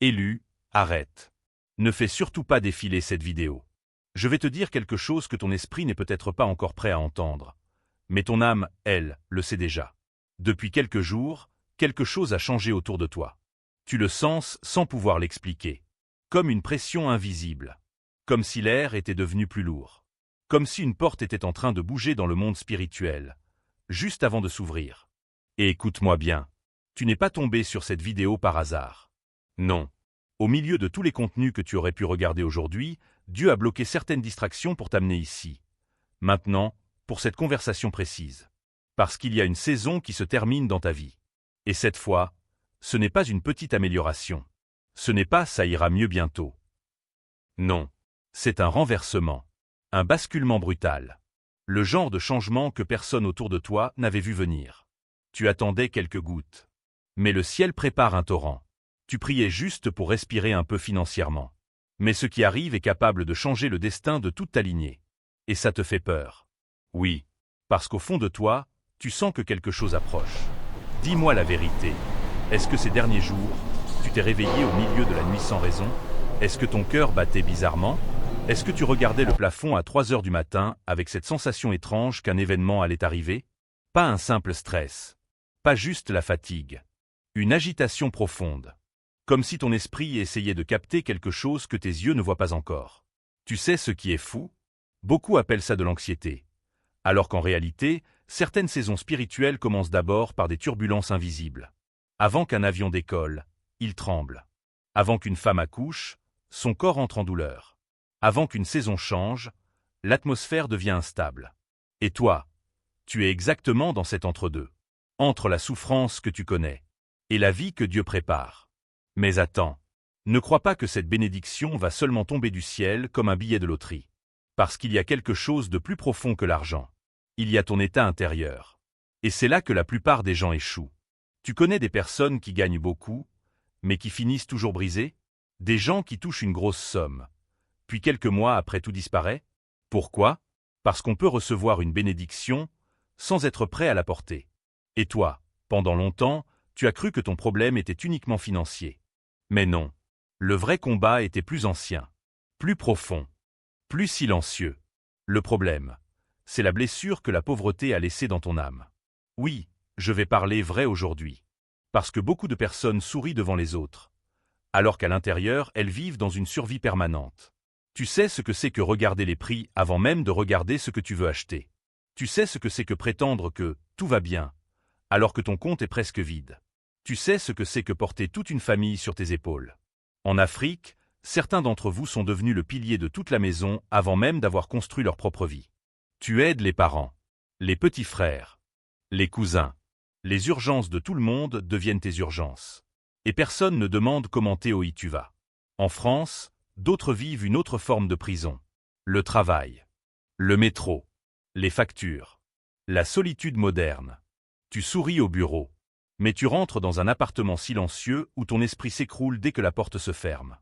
Élu, arrête. Ne fais surtout pas défiler cette vidéo. Je vais te dire quelque chose que ton esprit n'est peut-être pas encore prêt à entendre. Mais ton âme, elle, le sait déjà. Depuis quelques jours, quelque chose a changé autour de toi. Tu le sens sans pouvoir l'expliquer. Comme une pression invisible. Comme si l'air était devenu plus lourd. Comme si une porte était en train de bouger dans le monde spirituel. Juste avant de s'ouvrir. Et écoute-moi bien. Tu n'es pas tombé sur cette vidéo par hasard. Non. Au milieu de tous les contenus que tu aurais pu regarder aujourd'hui, Dieu a bloqué certaines distractions pour t'amener ici. Maintenant, pour cette conversation précise. Parce qu'il y a une saison qui se termine dans ta vie. Et cette fois, ce n'est pas une petite amélioration. Ce n'est pas « ça ira mieux bientôt ». Non. C'est un renversement. Un basculement brutal. Le genre de changement que personne autour de toi n'avait vu venir. Tu attendais quelques gouttes. Mais le ciel prépare un torrent. Tu priais juste pour respirer un peu financièrement. Mais ce qui arrive est capable de changer le destin de toute ta lignée. Et ça te fait peur. Oui. Parce qu'au fond de toi, tu sens que quelque chose approche. Dis-moi la vérité. Est-ce que ces derniers jours, tu t'es réveillé au milieu de la nuit sans raison? Est-ce que ton cœur battait bizarrement? Est-ce que tu regardais le plafond à 3 heures du matin avec cette sensation étrange qu'un événement allait arriver? Pas un simple stress. Pas juste la fatigue. Une agitation profonde. Comme si ton esprit essayait de capter quelque chose que tes yeux ne voient pas encore. Tu sais ce qui est fou? Beaucoup appellent ça de l'anxiété. Alors qu'en réalité, certaines saisons spirituelles commencent d'abord par des turbulences invisibles. Avant qu'un avion décolle, il tremble. Avant qu'une femme accouche, son corps entre en douleur. Avant qu'une saison change, l'atmosphère devient instable. Et toi, tu es exactement dans cet entre-deux. Entre la souffrance que tu connais et la vie que Dieu prépare. Mais attends, ne crois pas que cette bénédiction va seulement tomber du ciel comme un billet de loterie. Parce qu'il y a quelque chose de plus profond que l'argent. Il y a ton état intérieur. Et c'est là que la plupart des gens échouent. Tu connais des personnes qui gagnent beaucoup, mais qui finissent toujours brisées? Des gens qui touchent une grosse somme. Puis quelques mois après tout disparaît? Pourquoi? Parce qu'on peut recevoir une bénédiction sans être prêt à la porter. Et toi, pendant longtemps, tu as cru que ton problème était uniquement financier. Mais non. Le vrai combat était plus ancien, plus profond, plus silencieux. Le problème, c'est la blessure que la pauvreté a laissée dans ton âme. Oui, je vais parler vrai aujourd'hui. Parce que beaucoup de personnes sourient devant les autres, alors qu'à l'intérieur, elles vivent dans une survie permanente. Tu sais ce que c'est que regarder les prix avant même de regarder ce que tu veux acheter. Tu sais ce que c'est que prétendre que tout va bien, alors que ton compte est presque vide. Tu sais ce que c'est que porter toute une famille sur tes épaules. En Afrique, certains d'entre vous sont devenus le pilier de toute la maison avant même d'avoir construit leur propre vie. Tu aides les parents, les petits frères, les cousins. Les urgences de tout le monde deviennent tes urgences. Et personne ne demande comment Théoï tu vas. En France, d'autres vivent une autre forme de prison. Le travail, le métro, les factures, la solitude moderne. Tu souris au bureau, mais tu rentres dans un appartement silencieux où ton esprit s'écroule dès que la porte se ferme.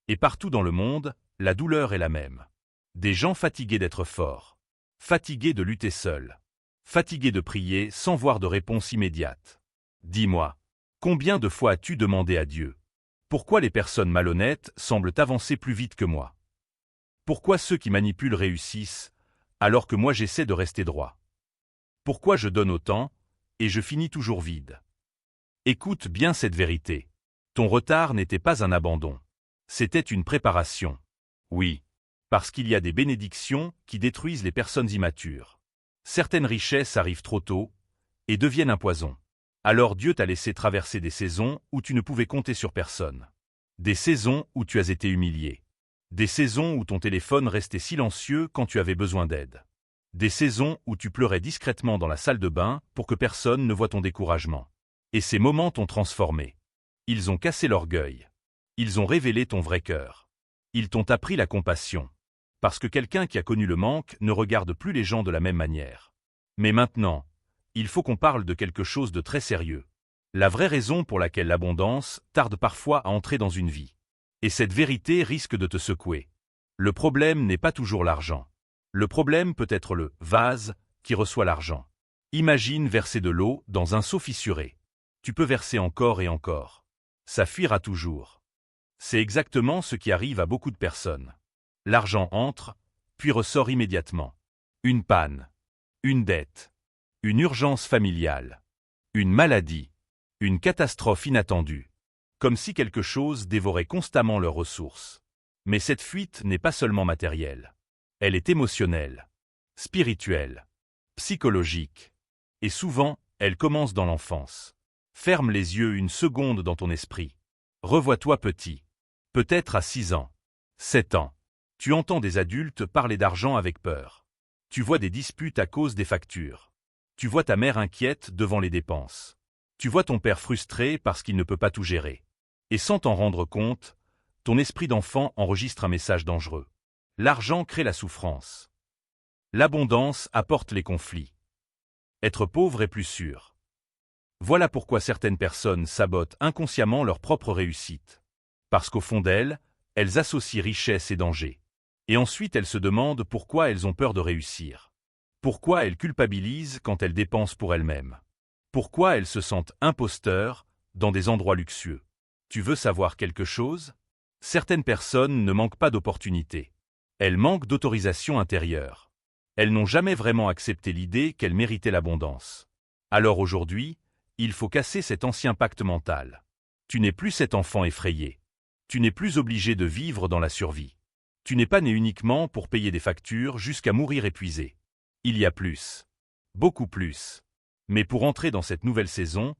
Et partout dans le monde, la douleur est la même. Des gens fatigués d'être forts, fatigués de lutter seuls, fatigués de prier sans voir de réponse immédiate. Dis-moi, combien de fois as-tu demandé à Dieu? Pourquoi les personnes malhonnêtes semblent avancer plus vite que moi? Pourquoi ceux qui manipulent réussissent, alors que moi j'essaie de rester droit? Pourquoi je donne autant, et je finis toujours vide? Écoute bien cette vérité. Ton retard n'était pas un abandon. C'était une préparation. Oui, parce qu'il y a des bénédictions qui détruisent les personnes immatures. Certaines richesses arrivent trop tôt et deviennent un poison. Alors Dieu t'a laissé traverser des saisons où tu ne pouvais compter sur personne. Des saisons où tu as été humilié. Des saisons où ton téléphone restait silencieux quand tu avais besoin d'aide. Des saisons où tu pleurais discrètement dans la salle de bain pour que personne ne voie ton découragement. Et ces moments t'ont transformé. Ils ont cassé l'orgueil. Ils ont révélé ton vrai cœur. Ils t'ont appris la compassion. Parce que quelqu'un qui a connu le manque ne regarde plus les gens de la même manière. Mais maintenant, il faut qu'on parle de quelque chose de très sérieux. La vraie raison pour laquelle l'abondance tarde parfois à entrer dans une vie. Et cette vérité risque de te secouer. Le problème n'est pas toujours l'argent. Le problème peut être le vase qui reçoit l'argent. Imagine verser de l'eau dans un seau fissuré. Tu peux verser encore et encore. Ça fuira toujours. C'est exactement ce qui arrive à beaucoup de personnes. L'argent entre, puis ressort immédiatement. Une panne, une dette, une urgence familiale, une maladie, une catastrophe inattendue. Comme si quelque chose dévorait constamment leurs ressources. Mais cette fuite n'est pas seulement matérielle. Elle est émotionnelle, spirituelle, psychologique. Et souvent, elle commence dans l'enfance. Ferme les yeux une seconde dans ton esprit. Revois-toi petit. Peut-être à 6 ans, 7 ans. Tu entends des adultes parler d'argent avec peur. Tu vois des disputes à cause des factures. Tu vois ta mère inquiète devant les dépenses. Tu vois ton père frustré parce qu'il ne peut pas tout gérer. Et sans t'en rendre compte, ton esprit d'enfant enregistre un message dangereux. L'argent crée la souffrance. L'abondance apporte les conflits. Être pauvre est plus sûr. Voilà pourquoi certaines personnes sabotent inconsciemment leur propre réussite. Parce qu'au fond d'elles, elles associent richesse et danger. Et ensuite elles se demandent pourquoi elles ont peur de réussir. Pourquoi elles culpabilisent quand elles dépensent pour elles-mêmes. Pourquoi elles se sentent imposteurs dans des endroits luxueux. Tu veux savoir quelque chose? Certaines personnes ne manquent pas d'opportunités. Elles manquent d'autorisation intérieure. Elles n'ont jamais vraiment accepté l'idée qu'elles méritaient l'abondance. Alors aujourd'hui, il faut casser cet ancien pacte mental. Tu n'es plus cet enfant effrayé. Tu n'es plus obligé de vivre dans la survie. Tu n'es pas né uniquement pour payer des factures jusqu'à mourir épuisé. Il y a plus. Beaucoup plus. Mais pour entrer dans cette nouvelle saison,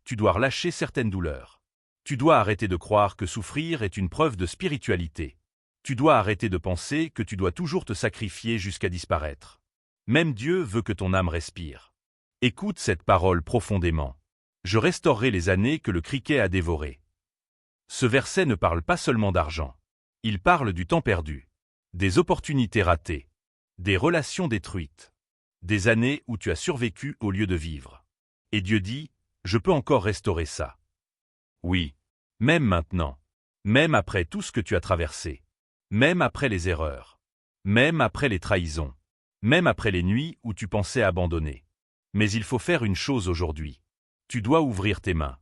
tu dois relâcher certaines douleurs. Tu dois arrêter de croire que souffrir est une preuve de spiritualité. Tu dois arrêter de penser que tu dois toujours te sacrifier jusqu'à disparaître. Même Dieu veut que ton âme respire. Écoute cette parole profondément. Je restaurerai les années que le criquet a dévorées. Ce verset ne parle pas seulement d'argent. Il parle du temps perdu, des opportunités ratées, des relations détruites, des années où tu as survécu au lieu de vivre. Et Dieu dit, je peux encore restaurer ça. Oui, même maintenant, même après tout ce que tu as traversé, même après les erreurs, même après les trahisons, même après les nuits où tu pensais abandonner. Mais il faut faire une chose aujourd'hui. Tu dois ouvrir tes mains,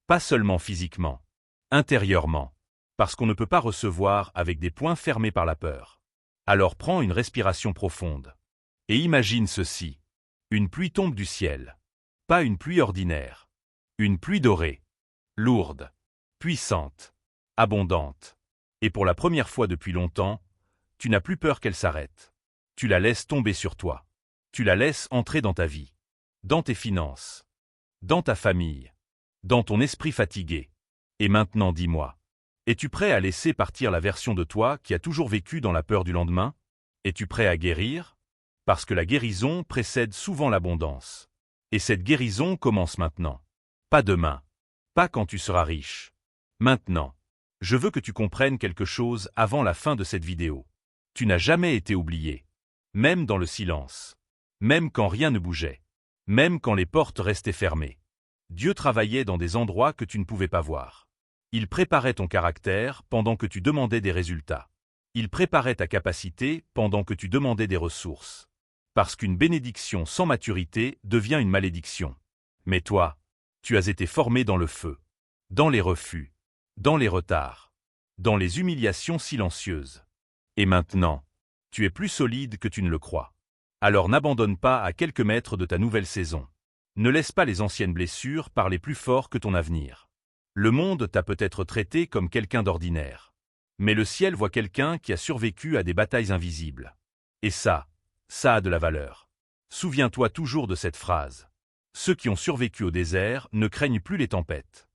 pas seulement physiquement, intérieurement, parce qu'on ne peut pas recevoir avec des poings fermés par la peur. Alors prends une respiration profonde. Et imagine ceci. Une pluie tombe du ciel. Pas une pluie ordinaire. Une pluie dorée. Lourde, puissante, abondante. Et pour la première fois depuis longtemps, tu n'as plus peur qu'elle s'arrête. Tu la laisses tomber sur toi. Tu la laisses entrer dans ta vie, dans tes finances, dans ta famille, dans ton esprit fatigué. Et maintenant dis-moi, es-tu prêt à laisser partir la version de toi qui a toujours vécu dans la peur du lendemain? Es-tu prêt à guérir? Parce que la guérison précède souvent l'abondance. Et cette guérison commence maintenant. Pas demain. Pas quand tu seras riche. Maintenant. Je veux que tu comprennes quelque chose avant la fin de cette vidéo. Tu n'as jamais été oublié. Même dans le silence. Même quand rien ne bougeait. Même quand les portes restaient fermées. Dieu travaillait dans des endroits que tu ne pouvais pas voir. Il préparait ton caractère pendant que tu demandais des résultats. Il préparait ta capacité pendant que tu demandais des ressources. Parce qu'une bénédiction sans maturité devient une malédiction. Mais toi, tu as été formé dans le feu, dans les refus, dans les retards, dans les humiliations silencieuses. Et maintenant, tu es plus solide que tu ne le crois. Alors n'abandonne pas à quelques mètres de ta nouvelle saison. Ne laisse pas les anciennes blessures parler plus fort que ton avenir. Le monde t'a peut-être traité comme quelqu'un d'ordinaire. Mais le ciel voit quelqu'un qui a survécu à des batailles invisibles. Et ça a de la valeur. Souviens-toi toujours de cette phrase. Ceux qui ont survécu au désert ne craignent plus les tempêtes.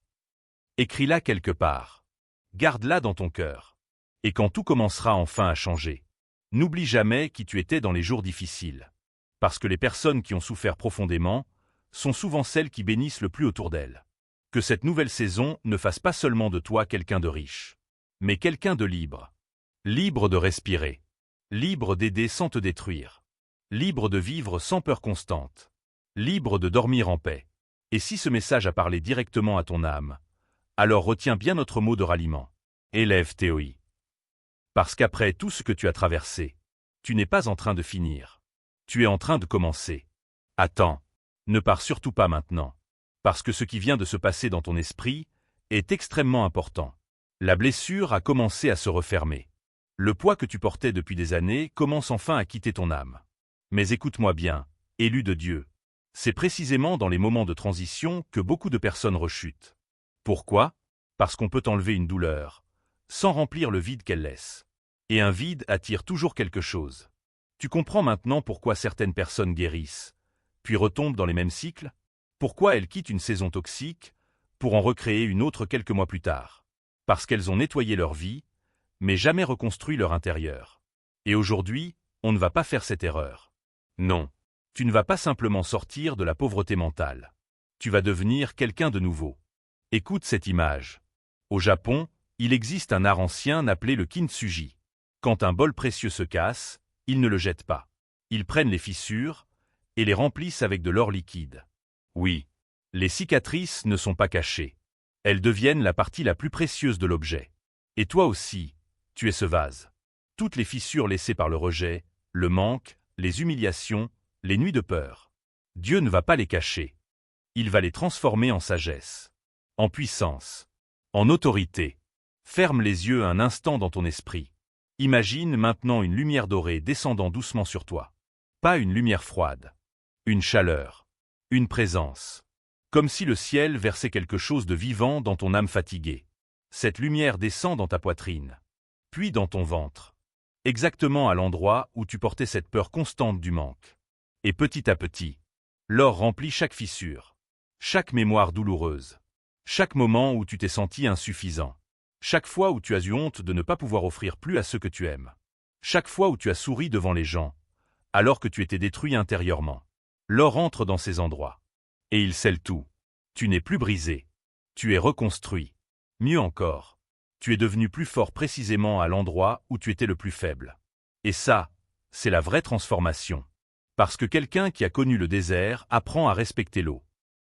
Écris-la quelque part. Garde-la dans ton cœur. Et quand tout commencera enfin à changer, n'oublie jamais qui tu étais dans les jours difficiles. Parce que les personnes qui ont souffert profondément sont souvent celles qui bénissent le plus autour d'elles. Que cette nouvelle saison ne fasse pas seulement de toi quelqu'un de riche, mais quelqu'un de libre. Libre de respirer. Libre d'aider sans te détruire. Libre de vivre sans peur constante. Libre de dormir en paix. Et si ce message a parlé directement à ton âme, alors retiens bien notre mot de ralliement. Élève Théoï. Parce qu'après tout ce que tu as traversé, tu n'es pas en train de finir. Tu es en train de commencer. Attends. Ne pars surtout pas maintenant. Parce que ce qui vient de se passer dans ton esprit est extrêmement important. La blessure a commencé à se refermer. Le poids que tu portais depuis des années commence enfin à quitter ton âme. Mais écoute-moi bien, élu de Dieu. C'est précisément dans les moments de transition que beaucoup de personnes rechutent. Pourquoi? Parce qu'on peut enlever une douleur, sans remplir le vide qu'elle laisse. Et un vide attire toujours quelque chose. Tu comprends maintenant pourquoi certaines personnes guérissent, puis retombent dans les mêmes cycles? Pourquoi elles quittent une saison toxique, pour en recréer une autre quelques mois plus tard? Parce qu'elles ont nettoyé leur vie, mais jamais reconstruit leur intérieur. Et aujourd'hui, on ne va pas faire cette erreur. Non, tu ne vas pas simplement sortir de la pauvreté mentale. Tu vas devenir quelqu'un de nouveau. Écoute cette image. Au Japon, il existe un art ancien appelé le kintsugi. Quand un bol précieux se casse, ils ne le jettent pas. Ils prennent les fissures et les remplissent avec de l'or liquide. Oui, les cicatrices ne sont pas cachées. Elles deviennent la partie la plus précieuse de l'objet. Et toi aussi, tu es ce vase. Toutes les fissures laissées par le rejet, le manque, les humiliations, les nuits de peur. Dieu ne va pas les cacher. Il va les transformer en sagesse, en puissance, en autorité. Ferme les yeux un instant dans ton esprit. Imagine maintenant une lumière dorée descendant doucement sur toi. Pas une lumière froide. Une chaleur. Une présence. Comme si le ciel versait quelque chose de vivant dans ton âme fatiguée. Cette lumière descend dans ta poitrine, puis dans ton ventre. Exactement à l'endroit où tu portais cette peur constante du manque. Et petit à petit, l'or remplit chaque fissure, chaque mémoire douloureuse, chaque moment où tu t'es senti insuffisant, chaque fois où tu as eu honte de ne pas pouvoir offrir plus à ceux que tu aimes, chaque fois où tu as souri devant les gens, alors que tu étais détruit intérieurement. L'or entre dans ces endroits. Et il scelle tout. Tu n'es plus brisé. Tu es reconstruit. Mieux encore, tu es devenu plus fort précisément à l'endroit où tu étais le plus faible. Et ça, c'est la vraie transformation. Parce que quelqu'un qui a connu le désert apprend à respecter l'eau.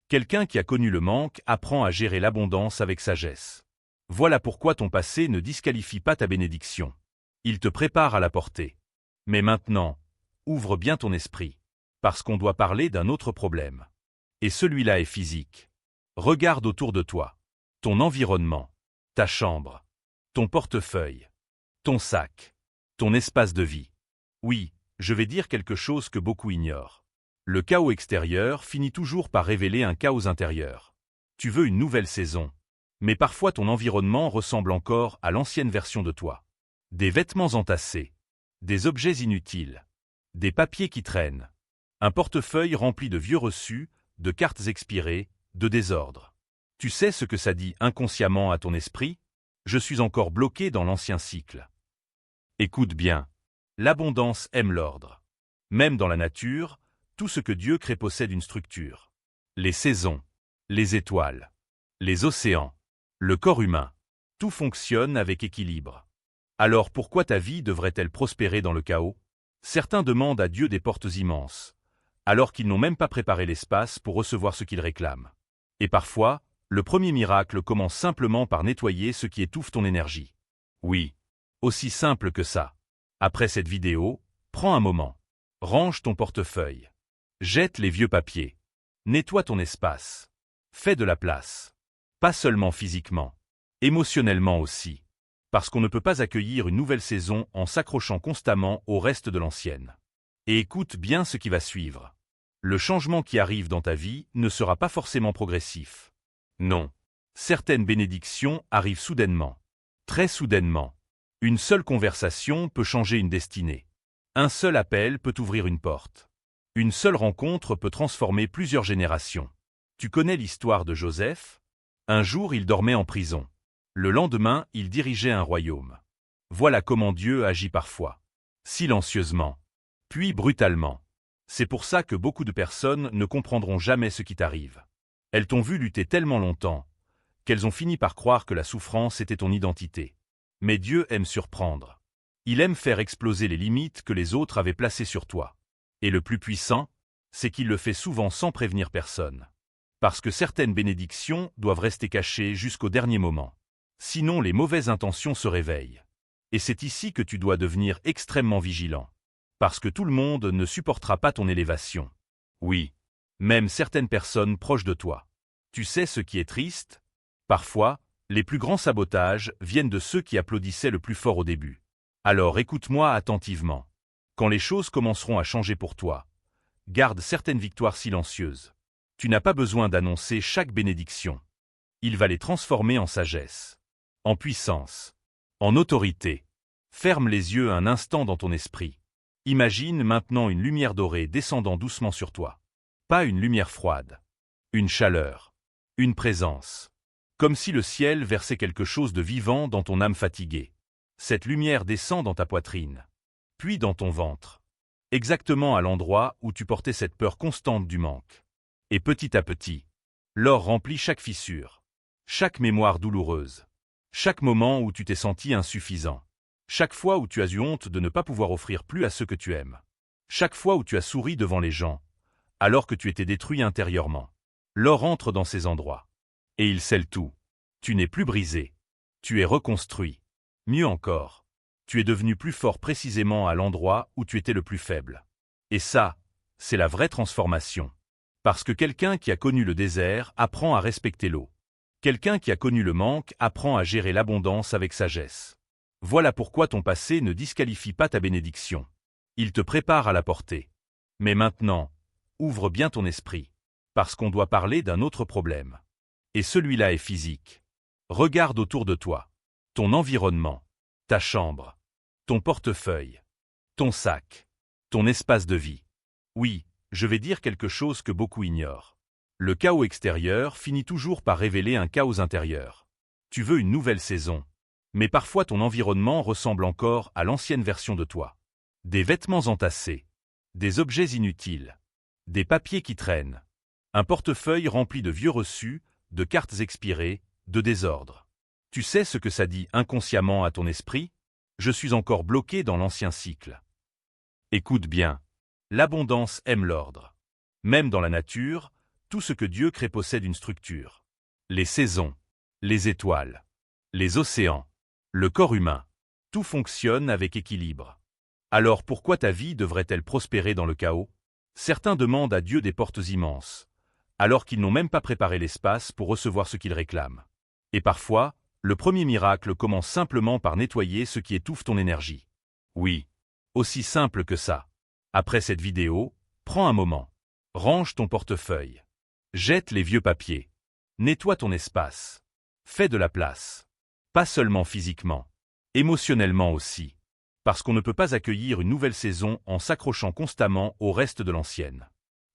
Quelqu'un qui a connu le manque apprend à gérer l'abondance avec sagesse. Voilà pourquoi ton passé ne disqualifie pas ta bénédiction. Il te prépare à la porter. Mais maintenant, ouvre bien ton esprit. Parce qu'on doit parler d'un autre problème. Et celui-là est physique. Regarde autour de toi. Ton environnement, ta chambre, ton portefeuille, ton sac, ton espace de vie. Oui, je vais dire quelque chose que beaucoup ignorent. Le chaos extérieur finit toujours par révéler un chaos intérieur. Tu veux une nouvelle saison, mais parfois ton environnement ressemble encore à l'ancienne version de toi. Des vêtements entassés, des objets inutiles, des papiers qui traînent, un portefeuille rempli de vieux reçus, de cartes expirées, de désordre. Tu sais ce que ça dit inconsciemment à ton esprit? Je suis encore bloqué dans l'ancien cycle. Écoute bien. L'abondance aime l'ordre. Même dans la nature, tout ce que Dieu crée possède une structure. Les saisons, les étoiles, les océans, le corps humain, tout fonctionne avec équilibre. Alors pourquoi ta vie devrait-elle prospérer dans le chaos? Certains demandent à Dieu des portes immenses, alors qu'ils n'ont même pas préparé l'espace pour recevoir ce qu'ils réclament. Et parfois, le premier miracle commence simplement par nettoyer ce qui étouffe ton énergie. Oui, aussi simple que ça. Après cette vidéo, prends un moment. Range ton portefeuille. Jette les vieux papiers. Nettoie ton espace. Fais de la place. Pas seulement physiquement, émotionnellement aussi. Parce qu'on ne peut pas accueillir une nouvelle saison en s'accrochant constamment au reste de l'ancienne. Et écoute bien ce qui va suivre. Le changement qui arrive dans ta vie ne sera pas forcément progressif. Non. Certaines bénédictions arrivent soudainement. Très soudainement. Une seule conversation peut changer une destinée. Un seul appel peut ouvrir une porte. Une seule rencontre peut transformer plusieurs générations. Tu connais l'histoire de Joseph? Un jour, il dormait en prison. Le lendemain, il dirigeait un royaume. Voilà comment Dieu agit parfois. Silencieusement. Puis brutalement. C'est pour ça que beaucoup de personnes ne comprendront jamais ce qui t'arrive. Elles t'ont vu lutter tellement longtemps, qu'elles ont fini par croire que la souffrance était ton identité. Mais Dieu aime surprendre. Il aime faire exploser les limites que les autres avaient placées sur toi. Et le plus puissant, c'est qu'il le fait souvent sans prévenir personne. Parce que certaines bénédictions doivent rester cachées jusqu'au dernier moment. Sinon les mauvaises intentions se réveillent. Et c'est ici que tu dois devenir extrêmement vigilant. Parce que tout le monde ne supportera pas ton élévation. Oui, même certaines personnes proches de toi. Tu sais ce qui est triste? Parfois, Les plus grands sabotages viennent de ceux qui applaudissaient le plus fort au début. Alors écoute-moi attentivement. Quand les choses commenceront à changer pour toi, garde certaines victoires silencieuses. Tu n'as pas besoin d'annoncer chaque bénédiction. Il va les transformer en sagesse, en puissance, en autorité. Ferme les yeux un instant dans ton esprit. Imagine maintenant une lumière dorée descendant doucement sur toi. Pas une lumière froide. Une chaleur. Une présence. Comme si le ciel versait quelque chose de vivant dans ton âme fatiguée. Cette lumière descend dans ta poitrine, puis dans ton ventre. Exactement à l'endroit où tu portais cette peur constante du manque. Et petit à petit, l'or remplit chaque fissure, chaque mémoire douloureuse, chaque moment où tu t'es senti insuffisant, chaque fois où tu as eu honte de ne pas pouvoir offrir plus à ceux que tu aimes, chaque fois où tu as souri devant les gens, alors que tu étais détruit intérieurement. L'or entre dans ces endroits. Et il scelle tout. Tu n'es plus brisé. Tu es reconstruit. Mieux encore, tu es devenu plus fort précisément à l'endroit où tu étais le plus faible. Et ça, c'est la vraie transformation. Parce que quelqu'un qui a connu le désert apprend à respecter l'eau. Quelqu'un qui a connu le manque apprend à gérer l'abondance avec sagesse. Voilà pourquoi ton passé ne disqualifie pas ta bénédiction. Il te prépare à la porter. Mais maintenant, ouvre bien ton esprit, parce qu'on doit parler d'un autre problème. Et celui-là est physique. Regarde autour de toi. Ton environnement, ta chambre, ton portefeuille, ton sac, ton espace de vie. Oui, je vais dire quelque chose que beaucoup ignorent. Le chaos extérieur finit toujours par révéler un chaos intérieur. Tu veux une nouvelle saison, mais parfois ton environnement ressemble encore à l'ancienne version de toi. Des vêtements entassés, des objets inutiles, des papiers qui traînent, un portefeuille rempli de vieux reçus, de cartes expirées, de désordre. Tu sais ce que ça dit inconsciemment à ton esprit? Je suis encore bloqué dans l'ancien cycle. Écoute bien. L'abondance aime l'ordre. Même dans la nature, tout ce que Dieu crée possède une structure. Les saisons, les étoiles, les océans, le corps humain, tout fonctionne avec équilibre. Alors pourquoi ta vie devrait-elle prospérer dans le chaos? Certains demandent à Dieu des portes immenses, alors qu'ils n'ont même pas préparé l'espace pour recevoir ce qu'ils réclament. Et parfois, le premier miracle commence simplement par nettoyer ce qui étouffe ton énergie. Oui, aussi simple que ça. Après cette vidéo, prends un moment. Range ton portefeuille. Jette les vieux papiers. Nettoie ton espace. Fais de la place. Pas seulement physiquement, émotionnellement aussi. Parce qu'on ne peut pas accueillir une nouvelle saison en s'accrochant constamment au reste de l'ancienne.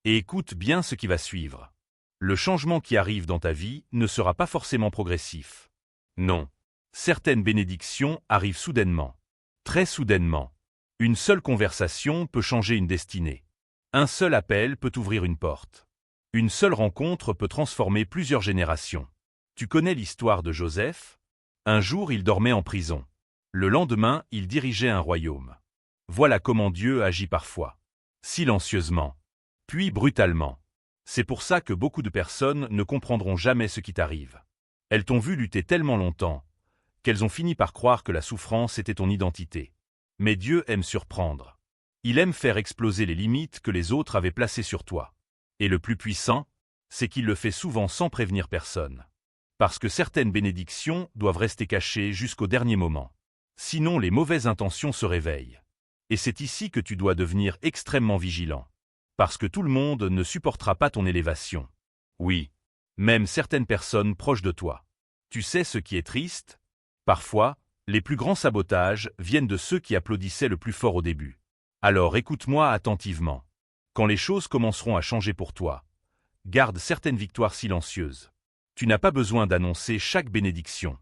Et écoute bien ce qui va suivre. Le changement qui arrive dans ta vie ne sera pas forcément progressif. Non. Certaines bénédictions arrivent soudainement. Très soudainement. Une seule conversation peut changer une destinée. Un seul appel peut ouvrir une porte. Une seule rencontre peut transformer plusieurs générations. Tu connais l'histoire de Joseph? Un jour, il dormait en prison. Le lendemain, il dirigeait un royaume. Voilà comment Dieu agit parfois. Silencieusement. Puis brutalement. C'est pour ça que beaucoup de personnes ne comprendront jamais ce qui t'arrive. Elles t'ont vu lutter tellement longtemps qu'elles ont fini par croire que la souffrance était ton identité. Mais Dieu aime surprendre. Il aime faire exploser les limites que les autres avaient placées sur toi. Et le plus puissant, c'est qu'il le fait souvent sans prévenir personne. Parce que certaines bénédictions doivent rester cachées jusqu'au dernier moment. Sinon les mauvaises intentions se réveillent. Et c'est ici que tu dois devenir extrêmement vigilant. Parce que tout le monde ne supportera pas ton élévation. Oui, même certaines personnes proches de toi. Tu sais ce qui est triste? Parfois, les plus grands sabotages viennent de ceux qui applaudissaient le plus fort au début. Alors écoute-moi attentivement. Quand les choses commenceront à changer pour toi, garde certaines victoires silencieuses. Tu n'as pas besoin d'annoncer chaque bénédiction.